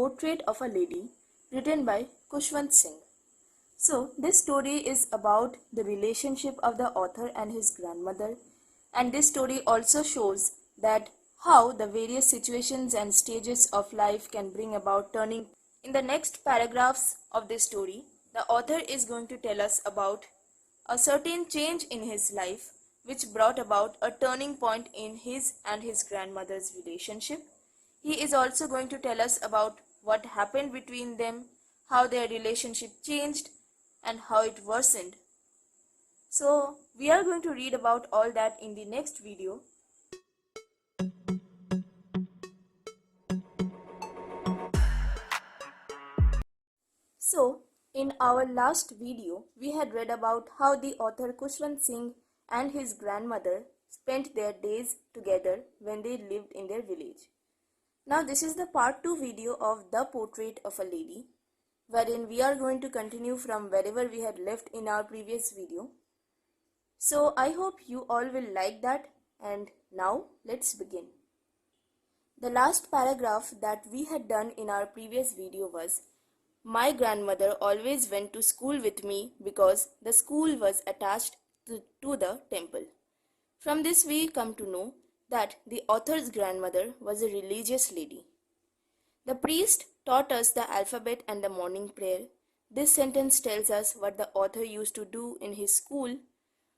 Portrait of a Lady, written by Kushwant Singh. So, this story is about the relationship of the author and his grandmother, and this story also shows that how the various situations and stages of life can bring about turning. In the next paragraphs of this story, the author is going to tell us about a certain change in his life which brought about a turning point in his and his grandmother's relationship. He is also going to tell us about what happened between them, how their relationship changed, and how it worsened. So, we are going to read about all that in the next video. So, in our last video, we had read about how the author Kushwant Singh and his grandmother spent their days together when they lived in their village. Now, this is the part 2 video of The Portrait of a Lady, wherein we are going to continue from wherever we had left in our previous video. So, I hope you all will like that, and now let's begin. The last paragraph that we had done in our previous video was, my grandmother always went to school with me because the school was attached to the temple. From this we come to know that the author's grandmother was a religious lady. The priest taught us the alphabet and the morning prayer. This sentence tells us what the author used to do in his school.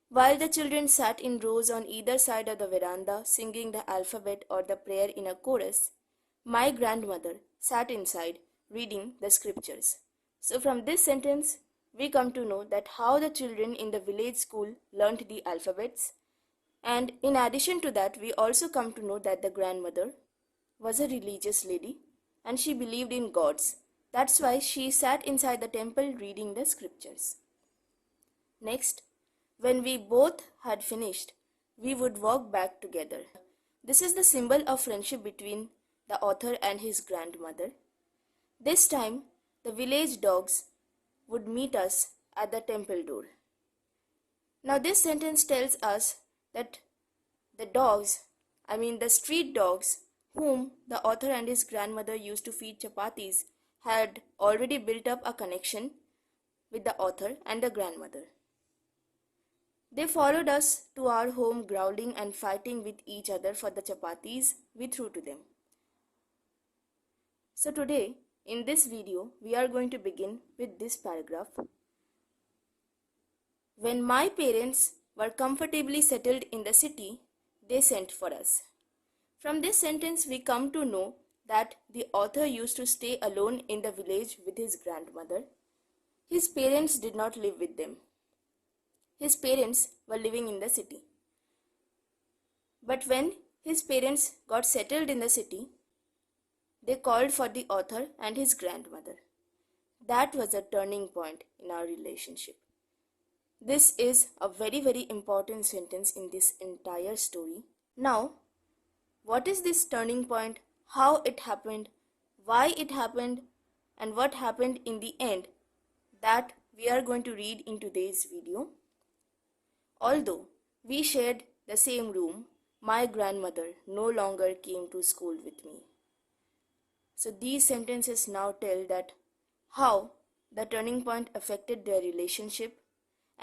While the children sat in rows on either side of the veranda singing the alphabet or the prayer in a chorus, my grandmother sat inside reading the scriptures. So from this sentence, we come to know that how the children in the village school learnt the alphabets, and in addition to that, we also come to know that the grandmother was a religious lady and she believed in gods. That's why she sat inside the temple reading the scriptures. Next, when we both had finished, we would walk back together. This is the symbol of friendship between the author and his grandmother. This time, the village dogs would meet us at the temple door. Now, this sentence tells us that the street dogs, whom the author and his grandmother used to feed chapatis, had already built up a connection with the author and the grandmother. They followed us to our home, growling and fighting with each other for the chapatis we threw to them. So today, in this video, we are going to begin with this paragraph. When my parents were comfortably settled in the city, they sent for us. From this sentence, we come to know that the author used to stay alone in the village with his grandmother. His parents did not live with them. His parents were living in the city. But when his parents got settled in the city, they called for the author and his grandmother. That was a turning point in our relationship. This is a very, very important sentence in this entire story. Now, what is this turning point, how it happened, why it happened, and what happened in the end, that we are going to read in today's video. Although we shared the same room, my grandmother no longer came to school with me. So these sentences now tell that how the turning point affected their relationship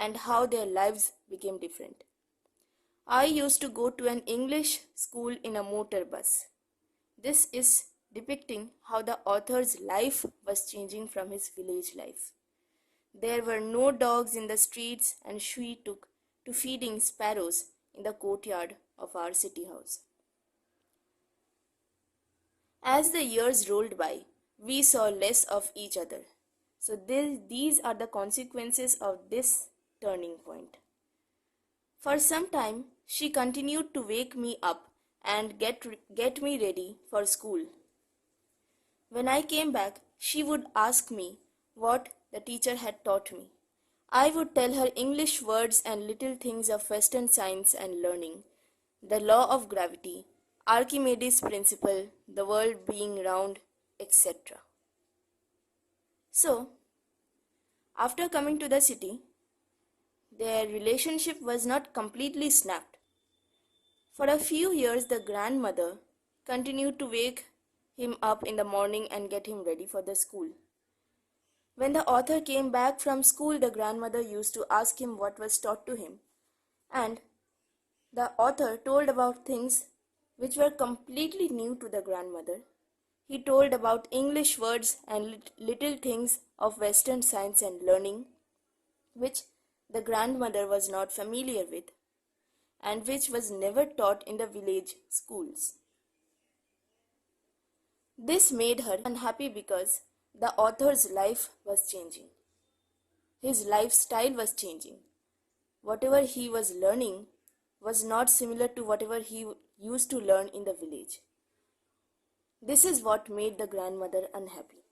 and how their lives became different. I used to go to an English school in a motor bus. This is depicting how the author's life was changing from his village life. There were no dogs in the streets, and she took to feeding sparrows in the courtyard of our city house. As the years rolled by, we saw less of each other. So these are the consequences of this turning point. For some time, she continued to wake me up and get me ready for school. When I came back, she would ask me what the teacher had taught me. I would tell her English words and little things of Western science and learning, the law of gravity, Archimedes' principle, the world being round, etc. So, after coming to the city, their relationship was not completely snapped. For a few years, the grandmother continued to wake him up in the morning and get him ready for the school. When the author came back from school, the grandmother used to ask him what was taught to him, and the author told about things which were completely new to the grandmother. He told about English words and little things of Western science and learning, which the grandmother was not familiar with and which was never taught in the village schools. This made her unhappy because the author's life was changing. His lifestyle was changing. Whatever he was learning was not similar to whatever he used to learn in the village. This is what made the grandmother unhappy.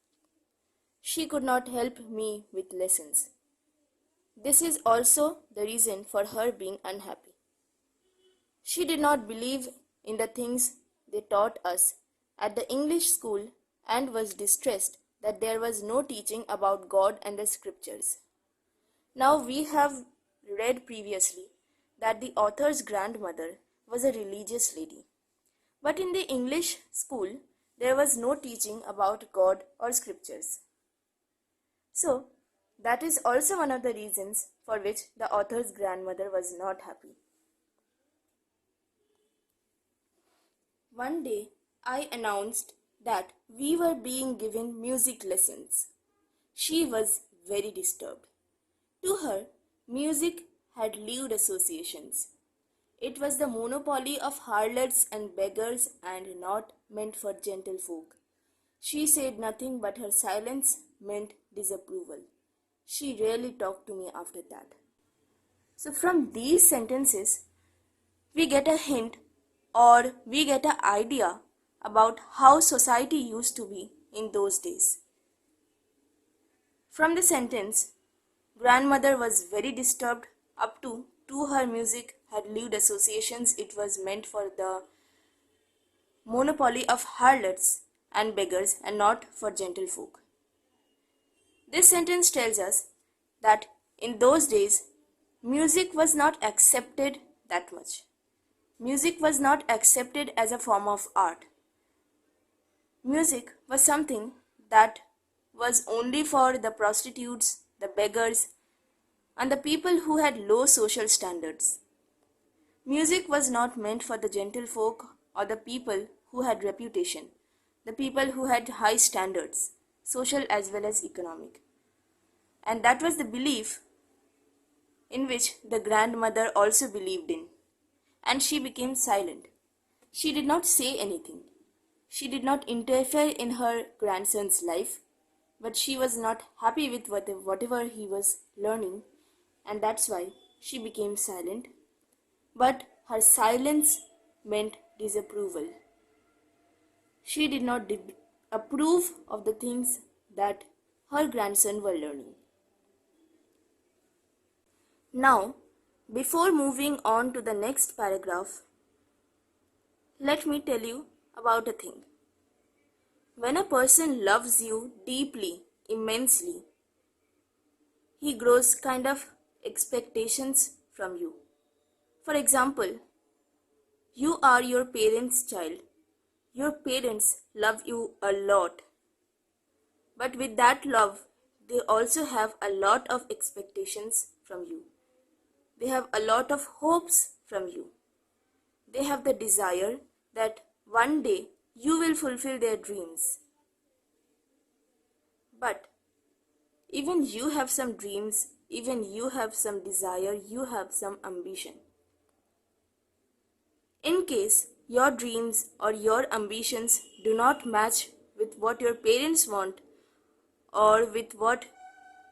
She could not help me with lessons. This is also the reason for her being unhappy. She did not believe in the things they taught us at the English school and was distressed that there was no teaching about God and the scriptures. Now we have read previously that the author's grandmother was a religious lady. But in the English school, there was no teaching about God or scriptures. So, that is also one of the reasons for which the author's grandmother was not happy. One day, I announced that we were being given music lessons. She was very disturbed. To her, music had lewd associations. It was the monopoly of harlots and beggars and not meant for gentlefolk. She said nothing, but her silence meant disapproval. She rarely talked to me after that. So from these sentences, we get a hint or we get an idea about how society used to be in those days. From the sentence, grandmother was very disturbed up to her music had lewd associations. It was meant for the monopoly of harlots and beggars and not for gentlefolk. This sentence tells us that in those days, music was not accepted that much. Music was not accepted as a form of art. Music was something that was only for the prostitutes, the beggars, and the people who had low social standards. Music was not meant for the gentlefolk or the people who had reputation, the people who had high standards, social as well as economic. And that was the belief in which the grandmother also believed in. And she became silent. She did not say anything. She did not interfere in her grandson's life, but she was not happy with whatever he was learning, and that's why she became silent. But her silence meant disapproval. She did not approve of the things that her grandson were learning. Now, before moving on to the next paragraph, let me tell you about a thing. When a person loves you deeply, immensely, he grows kind of expectations from you. For example, you are your parents' child. Your parents love you a lot. But with that love, they also have a lot of expectations from you. They have a lot of hopes from you. They have the desire that one day you will fulfill their dreams. But even you have some dreams, even you have some desire, you have some ambition. In case your dreams or your ambitions do not match with what your parents want or with what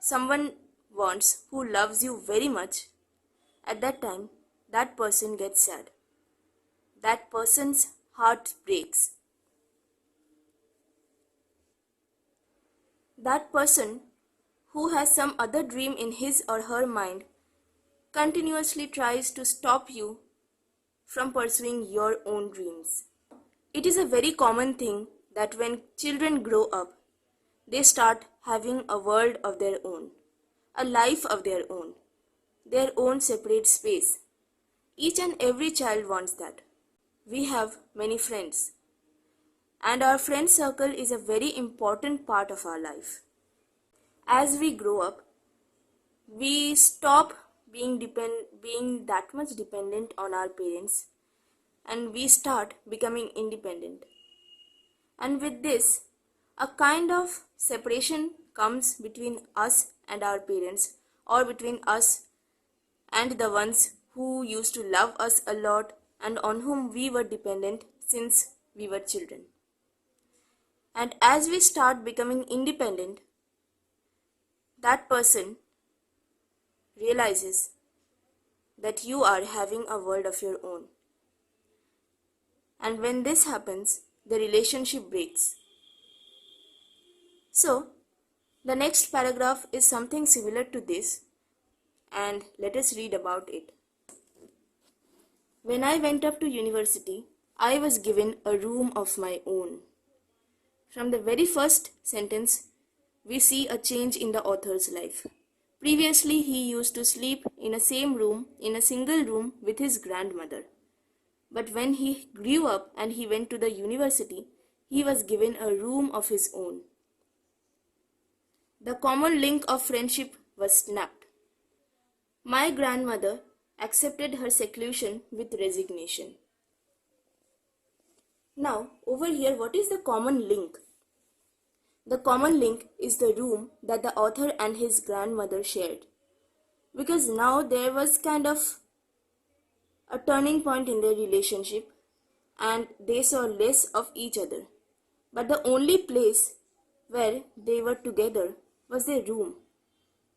someone wants who loves you very much, at that time, that person gets sad. That person's heart breaks. That person who has some other dream in his or her mind continuously tries to stop you from pursuing your own dreams. It is a very common thing that when children grow up, they start having a world of their own, a life of their own separate space. Each and every child wants that. We have many friends, and our friend circle is a very important part of our life. As we grow up, we stop being that much dependent on our parents, and we start becoming independent. And with this, a kind of separation comes between us and our parents, or between us and the ones who used to love us a lot and on whom we were dependent since we were children. And as we start becoming independent, that person realizes that you are having a world of your own. And when this happens, the relationship breaks. So, the next paragraph is something similar to this, and let us read about it. When I went up to university, I was given a room of my own. From the very first sentence, we see a change in the author's life. Previously, he used to sleep in a single room with his grandmother. But when he grew up and he went to the university, he was given a room of his own. The common link of friendship was snapped. My grandmother accepted her seclusion with resignation. Now, over here, what is the common link? The common link is the room that the author and his grandmother shared. Because now there was kind of a turning point in their relationship and they saw less of each other. But the only place where they were together was their room.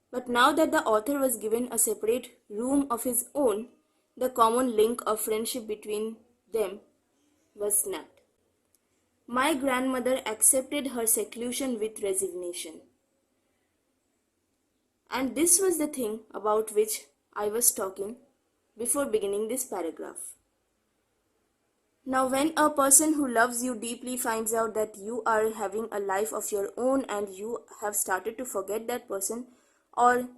But now that the author was given a separate room of his own, the common link of friendship between them was snapped. My grandmother accepted her seclusion with resignation. And this was the thing about which I was talking before beginning this paragraph. Now, when a person who loves you deeply finds out that you are having a life of your own and you have started to forget that person, or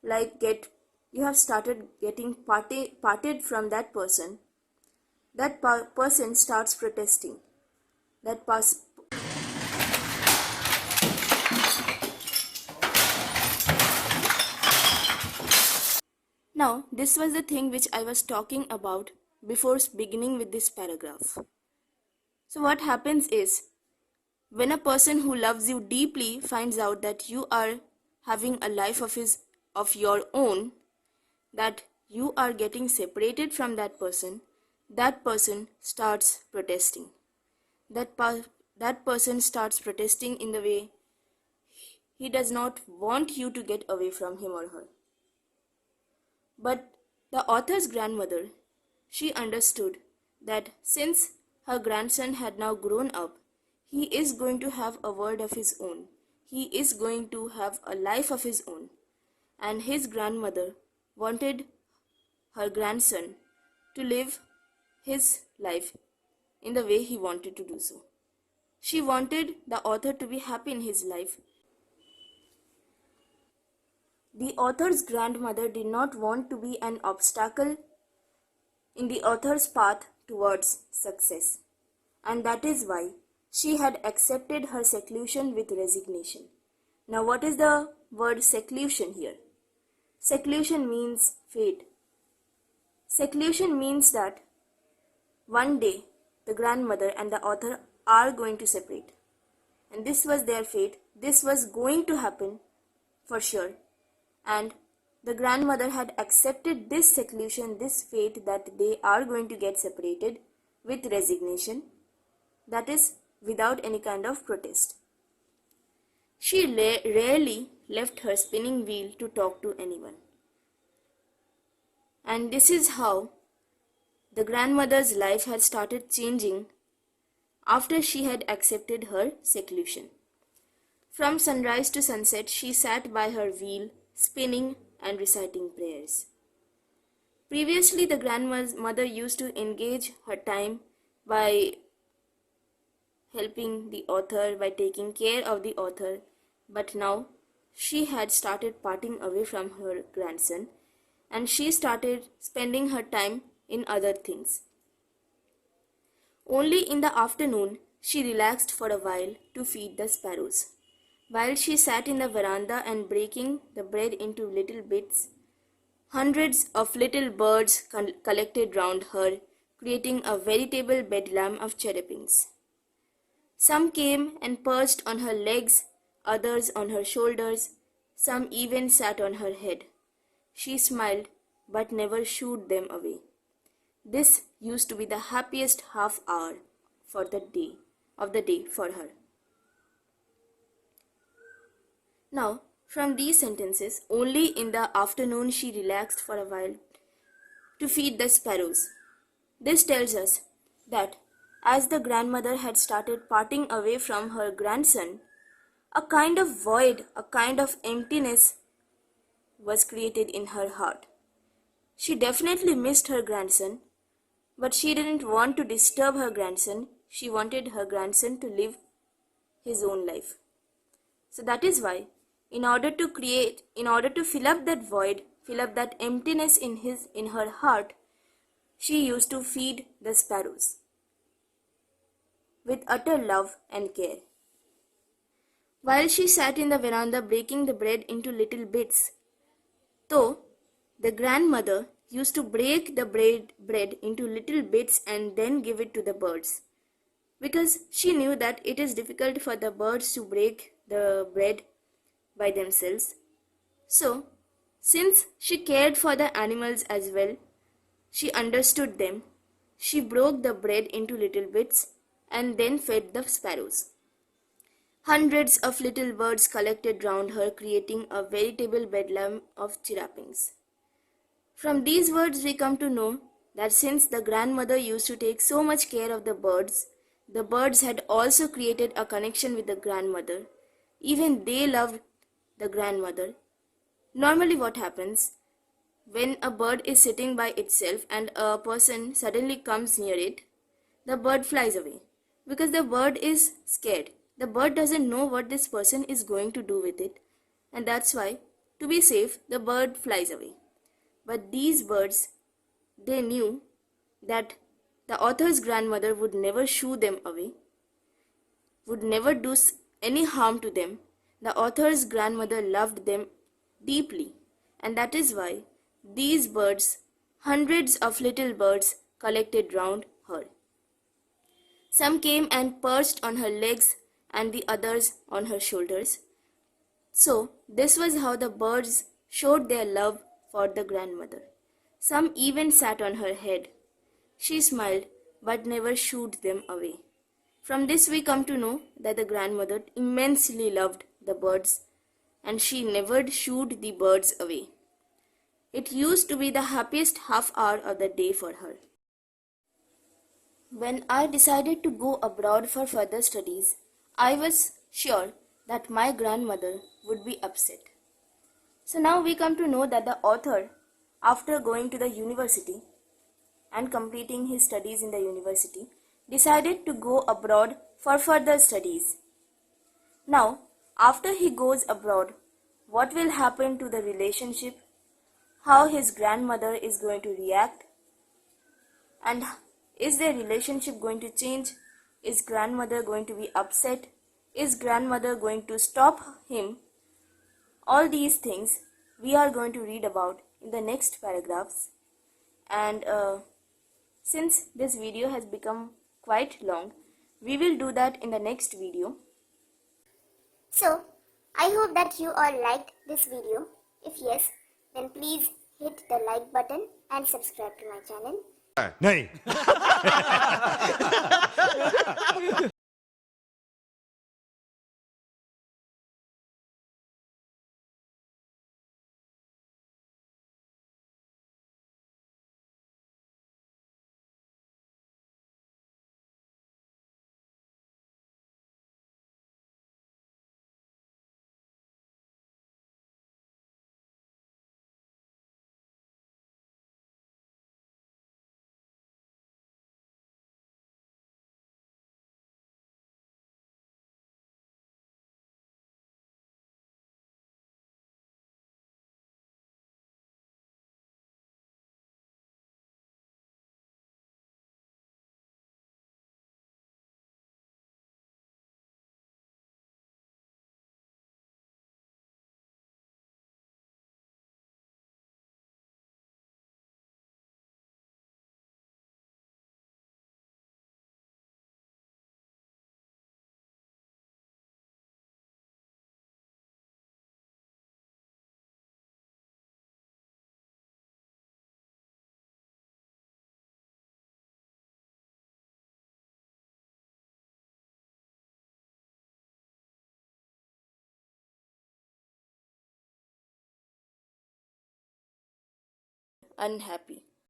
you have started getting parted from that person, that person starts protesting. Now, this was the thing which I was talking about before beginning with this paragraph. So what happens is, when a person who loves you deeply finds out that you are having a life of your own, that you are getting separated from that person starts protesting. That person starts protesting in the way he does not want you to get away from him or her. But the author's grandmother, she understood that since her grandson had now grown up, he is going to have a world of his own. He is going to have a life of his own. And his grandmother wanted her grandson to live his life in the way he wanted to do so. She wanted the author to be happy in his life. The author's grandmother did not want to be an obstacle in the author's path towards success, and that is why she had accepted her seclusion with resignation. Now, what is the word seclusion here? Seclusion means fate. Seclusion means that one day the grandmother and the author are going to separate, and this was their fate. This was going to happen for sure. And the grandmother had accepted this seclusion, this fate that they are going to get separated with resignation, that is, without any kind of protest. She rarely left her spinning wheel to talk to anyone. And this is how the grandmother's life had started changing after she had accepted her seclusion. From sunrise to sunset, she sat by her wheel, spinning and reciting prayers. Previously, the grandmother used to engage her time by helping the author, by taking care of the author, but now she had started parting away from her grandson and she started spending her time in other things. Only in the afternoon she relaxed for a while to feed the sparrows. While she sat in the veranda and breaking the bread into little bits, hundreds of little birds collected round her, creating a veritable bedlam of chirrupings. Some came and perched on her legs, others on her shoulders, some even sat on her head. She smiled, but never shooed them away. This used to be the happiest half hour for the day for her. Now, from these sentences, only in the afternoon she relaxed for a while to feed the sparrows. This tells us that as the grandmother had started parting away from her grandson, a kind of void, a kind of emptiness was created in her heart. She definitely missed her grandson, but she didn't want to disturb her grandson. She wanted her grandson to live his own life. So that is why, in order to fill up that void, fill up that emptiness in her heart, she used to feed the sparrows with utter love and care. While she sat in the veranda breaking the bread into little bits, though the grandmother used to break the bread into little bits and then give it to the birds, because she knew that it is difficult for the birds to break the bread by themselves. So, since she cared for the animals as well, she understood them. She broke the bread into little bits and then fed the sparrows. Hundreds of little birds collected round her, creating a veritable bedlam of chirrupings. From these words we come to know that since the grandmother used to take so much care of the birds had also created a connection with the grandmother. Even they loved the grandmother. Normally what happens when a bird is sitting by itself and a person suddenly comes near it, the bird flies away because the bird is scared. The bird doesn't know what this person is going to do with it, and that's why, to be safe, the bird flies away. But these birds, they knew that the author's grandmother would never shoo them away, would never do any harm to them. The author's grandmother loved them deeply, and that is why these birds, hundreds of little birds, collected round her. Some came and perched on her legs and the others on her shoulders. So, this was how the birds showed their love for the grandmother. Some even sat on her head. She smiled but never shooed them away. From this we come to know that the grandmother immensely loved the birds and she never shooed the birds away. It used to be the happiest half hour of the day for her. When I decided to go abroad for further studies, I was sure that my grandmother would be upset. So now we come to know that the author, after going to the university and completing his studies in the university, decided to go abroad for further studies. Now, after he goes abroad, what will happen to the relationship? How his grandmother is going to react? And is their relationship going to change? Is grandmother going to be upset? Is grandmother going to stop him? All these things we are going to read about in the next paragraphs. And since this video has become quite long, we will do that in the next video. So, I hope that you all liked this video. If yes, then please hit the like button and subscribe to my channel. नहीं unhappy.